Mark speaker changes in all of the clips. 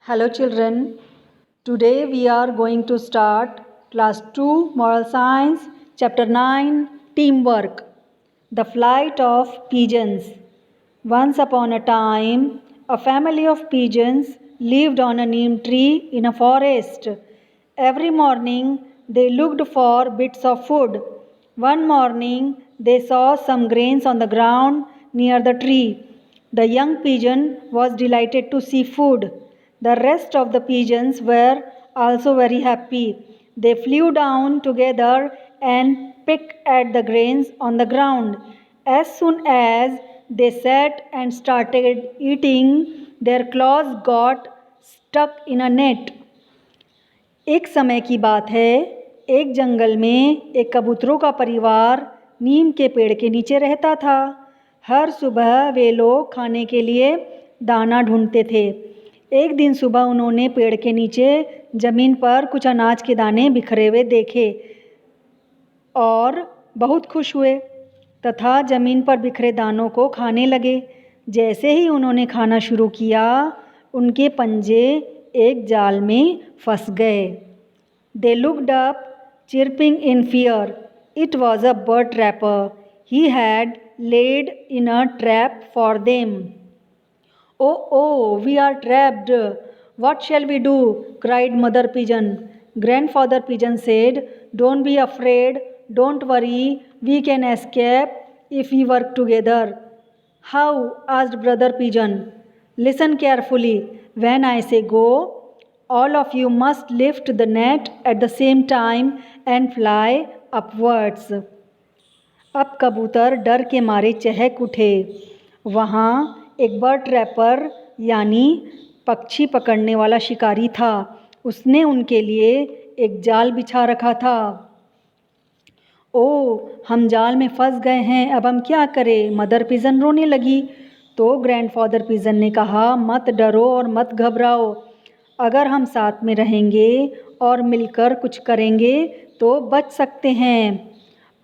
Speaker 1: Hello children, today we are going to start class 2 moral science chapter 9 teamwork. The flight of pigeons. Once upon a time, a family of pigeons lived on a neem tree in a forest. Every morning they looked for bits of food. One morning they saw some grains on the ground near the tree. The young pigeon was delighted to see food. The rest of the pigeons were also very happy. They flew down together and picked at the grains on the ground. As soon as they sat and started eating, their claws got stuck in a net. एक समय की बात है, एक जंगल में एक कबूतरों का परिवार नीम के पेड़ के नीचे रहता था। हर सुबह वे लोग खाने के लिए दाना ढूंढते थे। एक दिन सुबह उन्होंने पेड़ के नीचे ज़मीन पर कुछ अनाज के दाने बिखरे हुए देखे और बहुत खुश हुए तथा ज़मीन पर बिखरे दानों को खाने लगे। जैसे ही उन्होंने खाना शुरू किया, उनके पंजे एक जाल में फंस गए। They looked up, chirping in fear. It was a bird trapper. He had laid in a trap for them. Oh, we are trapped. What shall we do? Cried Mother Pigeon. Grandfather Pigeon said, Don't be afraid. Don't worry. We can escape if we work together. How? Asked Brother Pigeon. Listen carefully. When I say go, all of you must lift the net at the same time and fly upwards. अब कबूतर डर के मारे चहक उठे। वहाँ एक bird trapper यानी पक्षी पकड़ने वाला शिकारी था। उसने उनके लिए एक जाल बिछा रखा था। ओह, हम जाल में फंस गए हैं, अब हम क्या करें? मदर पिजन रोने लगी। तो ग्रैंडफादर पिजन ने कहा, मत डरो और मत घबराओ। अगर हम साथ में रहेंगे और मिलकर कुछ करेंगे तो बच सकते हैं।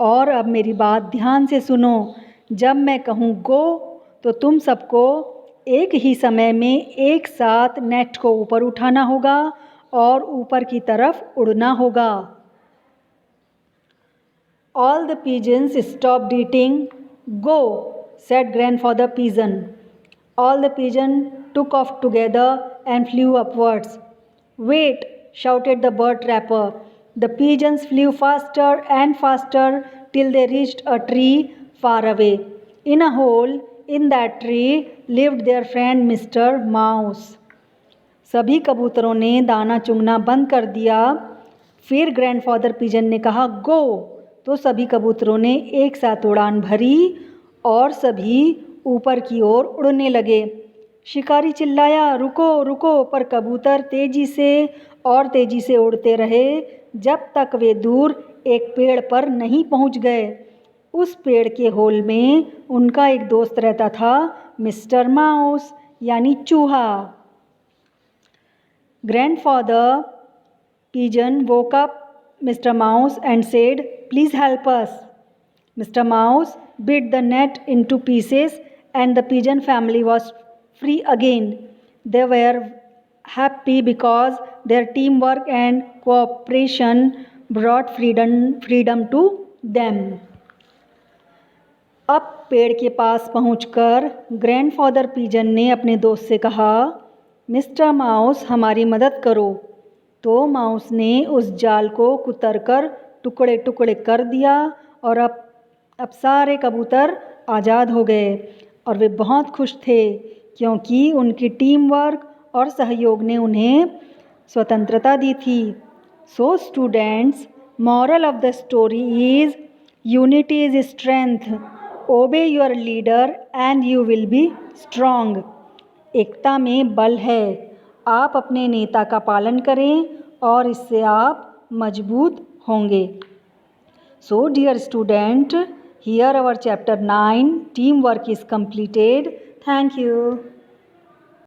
Speaker 1: और अब मेरी बात ध्यान से सुनो। जब मैं कहूँ गो, तो तुम सबको एक ही समय में एक साथ नेट को ऊपर उठाना होगा और ऊपर की तरफ उड़ना होगा। All the pigeons stopped eating. Go, said Grandfather Pigeon. All the pigeons took off together and flew upwards. Wait, shouted the bird trapper. The pigeons flew faster and faster till they reached a tree far away. In a hole in that tree lived their friend Mr. Mouse. सभी कबूतरों ने दाना चुगना बंद कर दिया। फिर grandfather pigeon ने कहा गो, तो सभी कबूतरों ने एक साथ उड़ान भरी और सभी ऊपर की ओर उड़ने लगे। शिकारी चिल्लाया, रुको रुको, पर कबूतर तेजी से उड़ते रहे जब तक वे दूर एक पेड़ पर नहीं पहुंच गए। उस पेड़ के होल में उनका एक दोस्त रहता था, मिस्टर माउस यानी चूहा। Grandfather pigeon woke up Mr. Mouse and said, Please help us. Mr. Mouse bit the net into pieces and the pigeon family was free again. They were happy because their teamwork and cooperation brought freedom to them. अब पेड़ के पास पहुंचकर grandfather pigeon ने अपने दोस्त से कहा, mister mouse हमारी मदद करो। तो माउस ने उस जाल को कुतरकर टुकड़े टुकड़े कर दिया और अब सारे कबूतर आज़ाद हो गए और वे बहुत खुश थे क्योंकि उनकी टीम वर्क और सहयोग ने उन्हें स्वतंत्रता दी थी। So students, moral of the story is unity is strength. Obey your leader and you will be strong. एकता में बल है। आप अपने नेता का पालन करें और इससे आप मजबूत होंगे। So dear student, here our chapter 9 teamwork is completed. Thank you.